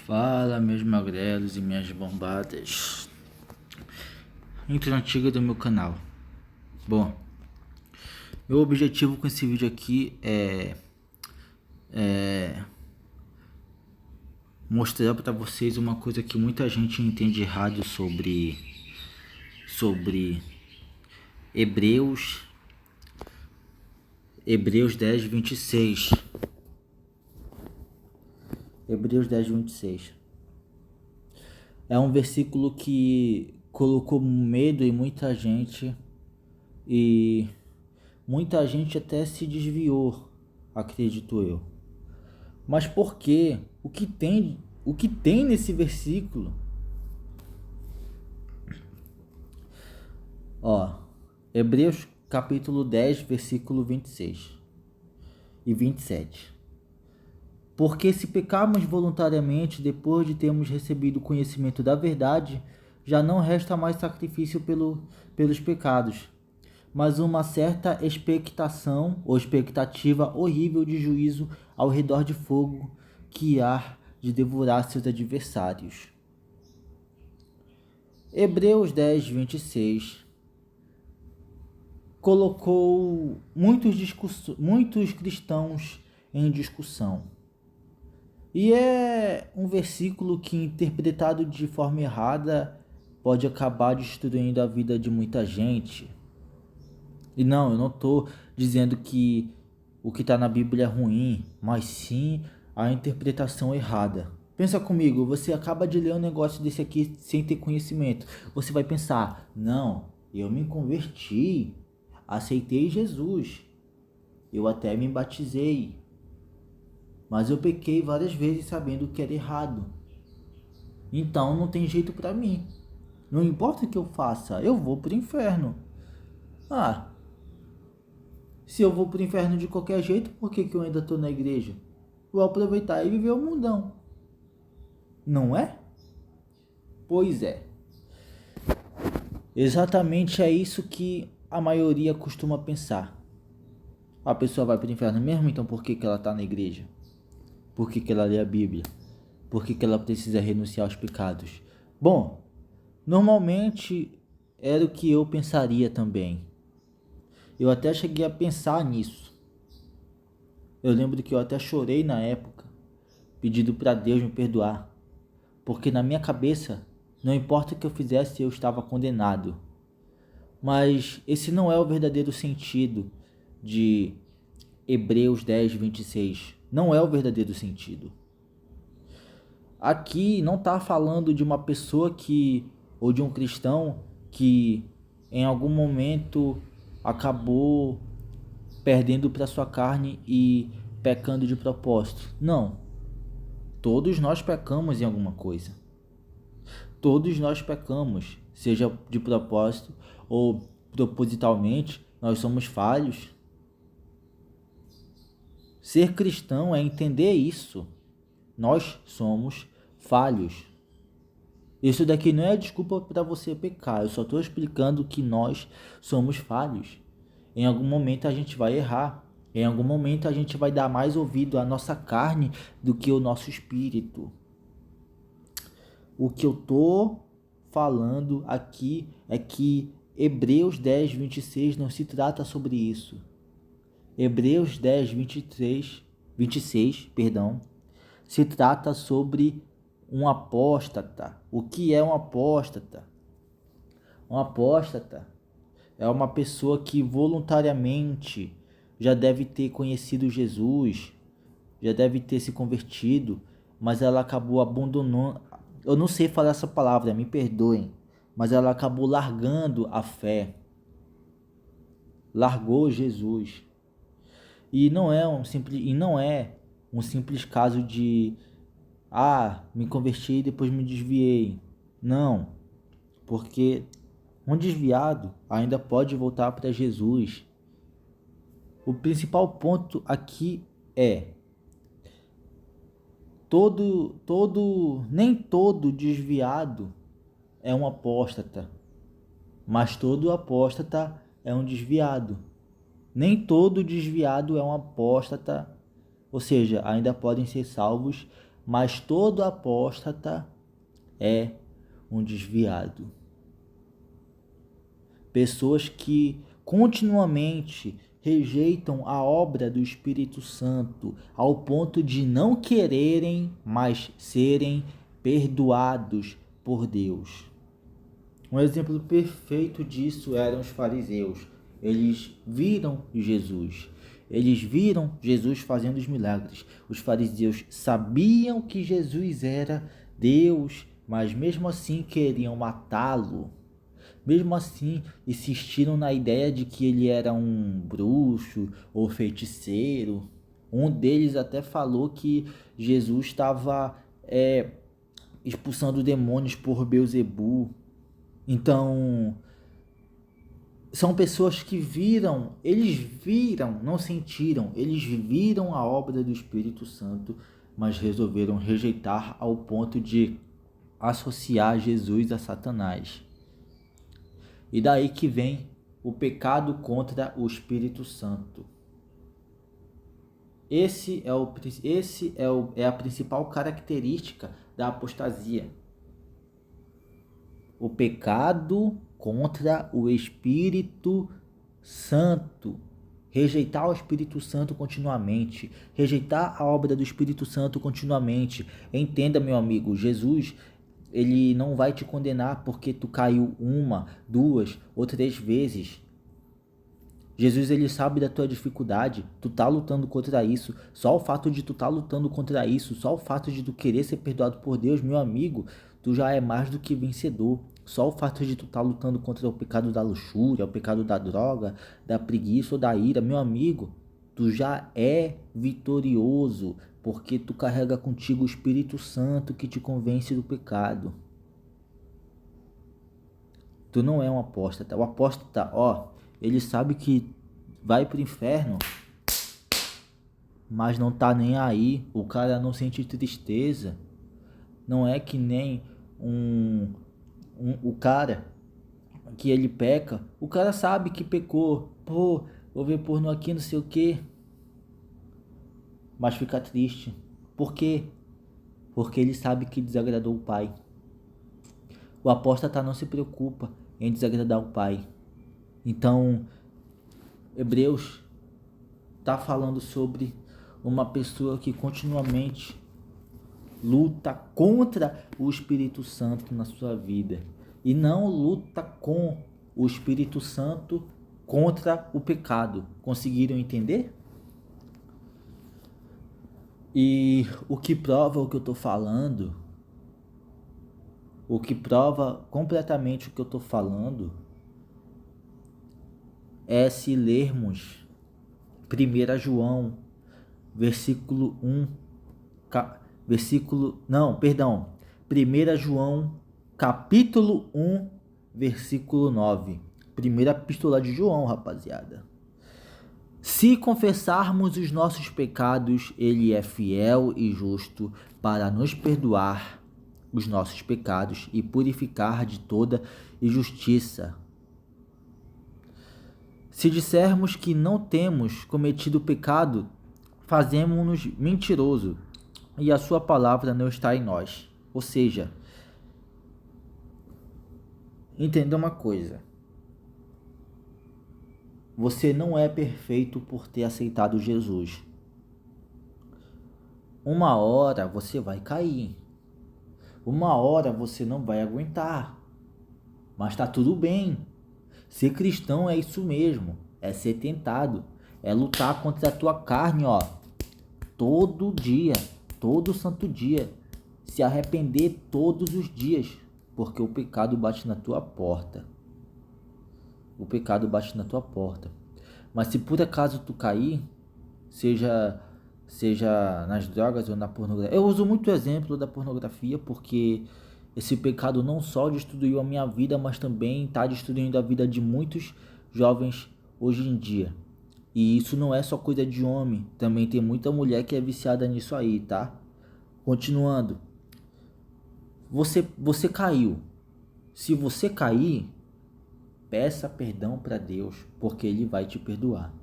Fala, meus magrelos e minhas bombadas. Intro antiga do meu canal. Bom, meu objetivo com esse vídeo aqui é mostrar para vocês uma coisa que muita gente entende errado sobre Hebreus 10:26. Hebreus 10:26. É um versículo que colocou medo em muita gente e muita gente até se desviou, acredito eu. Mas por quê? O que tem nesse versículo? Hebreus capítulo 10, versículo 26 e 27. Porque se pecarmos voluntariamente depois de termos recebido o conhecimento da verdade, já não resta mais sacrifício pelos pecados, mas uma certa expectação ou expectativa horrível de juízo ao redor de fogo que há de devorar seus adversários. Hebreus 10, 26 colocou muitos cristãos em discussão. E é um versículo que, interpretado de forma errada, pode acabar destruindo a vida de muita gente. E não, eu não estou dizendo que o que está na Bíblia é ruim, mas sim a interpretação errada. Pensa comigo, você acaba de ler um negócio desse aqui sem ter conhecimento. Você vai pensar, não, eu me converti, aceitei Jesus, eu até me batizei, mas eu pequei várias vezes sabendo que era errado. Então não tem jeito para mim. Não importa o que eu faça, eu vou pro inferno. Se eu vou pro inferno de qualquer jeito, por que eu ainda estou na igreja? Vou aproveitar e viver o mundão. Não é? Pois é. Exatamente é isso que a maioria costuma pensar. A pessoa vai pro inferno mesmo, então por que ela está na igreja? Por que ela lê a Bíblia? Por que ela precisa renunciar aos pecados? Bom, normalmente era o que eu pensaria também. Eu até cheguei a pensar nisso. Eu lembro que eu até chorei na época, pedindo para Deus me perdoar. Porque na minha cabeça, não importa o que eu fizesse, eu estava condenado. Mas esse não é o verdadeiro sentido de Hebreus 10, 26. Não é o verdadeiro sentido. Aqui não está falando de uma pessoa ou de um cristão que em algum momento acabou perdendo para sua carne e pecando de propósito. Não. Todos nós pecamos em alguma coisa. Todos nós pecamos, seja de propósito ou propositalmente, nós somos falhos. Ser cristão é entender isso. Nós somos falhos. Isso daqui não é desculpa para você pecar. Eu só estou explicando que nós somos falhos. Em algum momento a gente vai errar. Em algum momento a gente vai dar mais ouvido à nossa carne do que ao nosso espírito. O que eu estou falando aqui é que Hebreus 10, 26 não se trata sobre isso. Hebreus 10, 26, se trata sobre um apóstata. O que é um apóstata? Um apóstata é uma pessoa que voluntariamente já deve ter conhecido Jesus, já deve ter se convertido, mas ela acabou abandonando. Eu não sei falar essa palavra, me perdoem, mas ela acabou largando a fé. Largou Jesus. E não é um simples caso de me converti e depois me desviei. Não, porque um desviado ainda pode voltar para Jesus. O principal ponto aqui é nem todo desviado é um apóstata, mas todo apóstata é um desviado. Nem todo desviado é um apóstata, ou seja, ainda podem ser salvos, mas todo apóstata é um desviado. Pessoas que continuamente rejeitam a obra do Espírito Santo ao ponto de não quererem, mas serem perdoados por Deus. Um exemplo perfeito disso eram os fariseus. Eles viram Jesus. Eles viram Jesus fazendo os milagres. Os fariseus sabiam que Jesus era Deus, mas mesmo assim queriam matá-lo. Mesmo assim, insistiram na ideia de que ele era um bruxo ou feiticeiro. Um deles até falou que Jesus estava expulsando demônios por Beelzebu. Então, são pessoas que eles viram, não sentiram, eles viram a obra do Espírito Santo, mas resolveram rejeitar ao ponto de associar Jesus a Satanás. E daí que vem o pecado contra o Espírito Santo. É a principal característica da apostasia. O pecado contra o Espírito Santo. Rejeitar o Espírito Santo continuamente. Rejeitar a obra do Espírito Santo continuamente. Entenda, meu amigo, Jesus, ele não vai te condenar porque tu caiu 1, 2 ou 3 vezes. Jesus, ele sabe da tua dificuldade, tu tá lutando contra isso, só o fato de tu tá lutando contra isso, só o fato de tu querer ser perdoado por Deus, meu amigo, tu já é mais do que vencedor. Só o fato de tu tá lutando contra o pecado da luxúria, o pecado da droga, da preguiça ou da ira, meu amigo, tu já é vitorioso, porque tu carrega contigo o Espírito Santo que te convence do pecado. Tu não é um apóstata. O apóstata, ele sabe que vai pro inferno, mas não tá nem aí. O cara não sente tristeza. Não é que nem o cara que ele peca. O cara sabe que pecou. Pô, vou ver pornô aqui, não sei o que. Mas fica triste. Por quê? Porque ele sabe que desagradou o pai. O apóstata não se preocupa em desagradar o pai. Então, Hebreus está falando sobre uma pessoa que continuamente luta contra o Espírito Santo na sua vida e não luta com o Espírito Santo contra o pecado. Conseguiram entender? E o que prova o que eu estou falando, o que prova completamente o que eu estou falando, é se lermos 1 João, versículo 1, 1 João, capítulo 1, versículo 9. Primeira epístola de João, rapaziada. Se confessarmos os nossos pecados, ele é fiel e justo para nos perdoar os nossos pecados e purificar de toda injustiça. Se dissermos que não temos cometido pecado, fazemos-nos mentiroso e a sua palavra não está em nós. Ou seja, entenda uma coisa. Você não é perfeito por ter aceitado Jesus. Uma hora você vai cair. Uma hora você não vai aguentar. Mas tá tudo bem. Ser cristão é isso mesmo. É ser tentado. É lutar contra a tua carne, todo dia, todo santo dia. Se arrepender todos os dias. Porque o pecado bate na tua porta. O pecado bate na tua porta. Mas se por acaso tu cair, seja nas drogas ou na pornografia. Eu uso muito o exemplo da pornografia porque esse pecado não só destruiu a minha vida, mas também está destruindo a vida de muitos jovens hoje em dia. E isso não é só coisa de homem, também tem muita mulher que é viciada nisso aí, tá? Continuando. Você caiu. Se você cair, peça perdão para Deus, porque Ele vai te perdoar.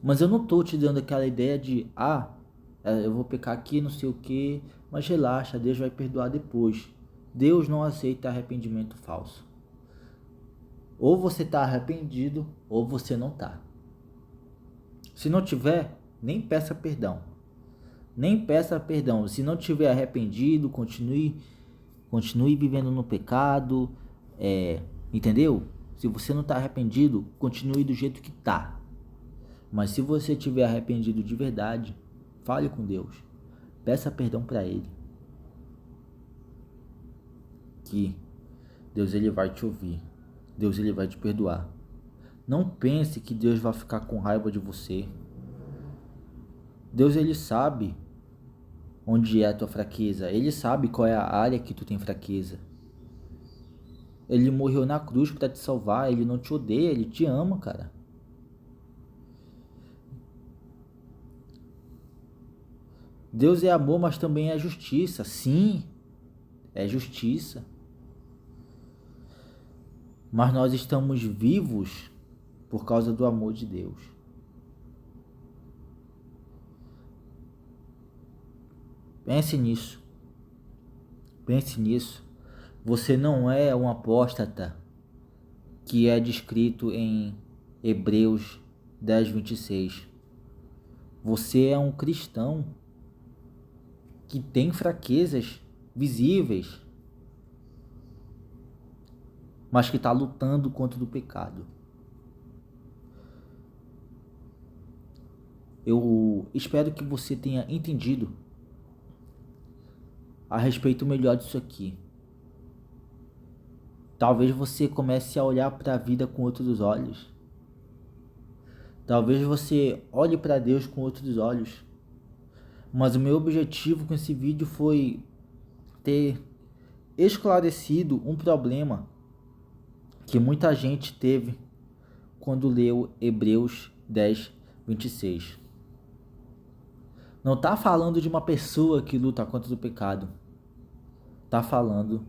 Mas eu não estou te dando aquela ideia de, Eu vou pecar aqui, não sei o que, mas relaxa, Deus vai perdoar depois. Deus não aceita arrependimento falso. Ou você está arrependido, ou você não está. Se não tiver, nem peça perdão. Nem peça perdão. Se não tiver arrependido, continue vivendo no pecado. Entendeu? Se você não está arrependido, continue do jeito que está. Mas se você estiver arrependido de verdade, fale com Deus. Peça perdão para Ele. Que Deus ele vai te ouvir. Deus ele vai te perdoar. Não pense que Deus vai ficar com raiva de você. Deus ele sabe onde é a tua fraqueza. Ele sabe qual é a área que tu tem fraqueza. Ele morreu na cruz para te salvar. Ele não te odeia, ele te ama, cara. Deus é amor, mas também é justiça. Sim, é justiça. Mas nós estamos vivos por causa do amor de Deus. Pense nisso. Pense nisso. Você não é um apóstata que é descrito em Hebreus 10:26. Você é um cristão que tem fraquezas visíveis, mas que está lutando contra o pecado. Eu espero que você tenha entendido a respeito melhor disso aqui. Talvez você comece a olhar para a vida com outros olhos. Talvez você olhe para Deus com outros olhos. Mas o meu objetivo com esse vídeo foi ter esclarecido um problema que muita gente teve quando leu Hebreus 10:26. Não está falando de uma pessoa que luta contra o pecado. Está falando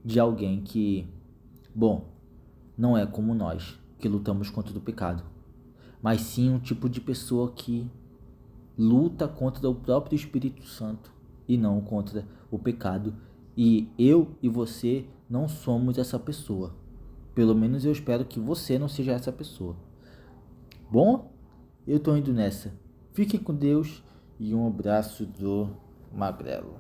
de alguém que, não é como nós, que lutamos contra o pecado. Mas sim um tipo de pessoa que luta contra o próprio Espírito Santo e não contra o pecado. E eu e você não somos essa pessoa. Pelo menos eu espero que você não seja essa pessoa. Bom, eu tô indo nessa. Fiquem com Deus e um abraço do Magrelo.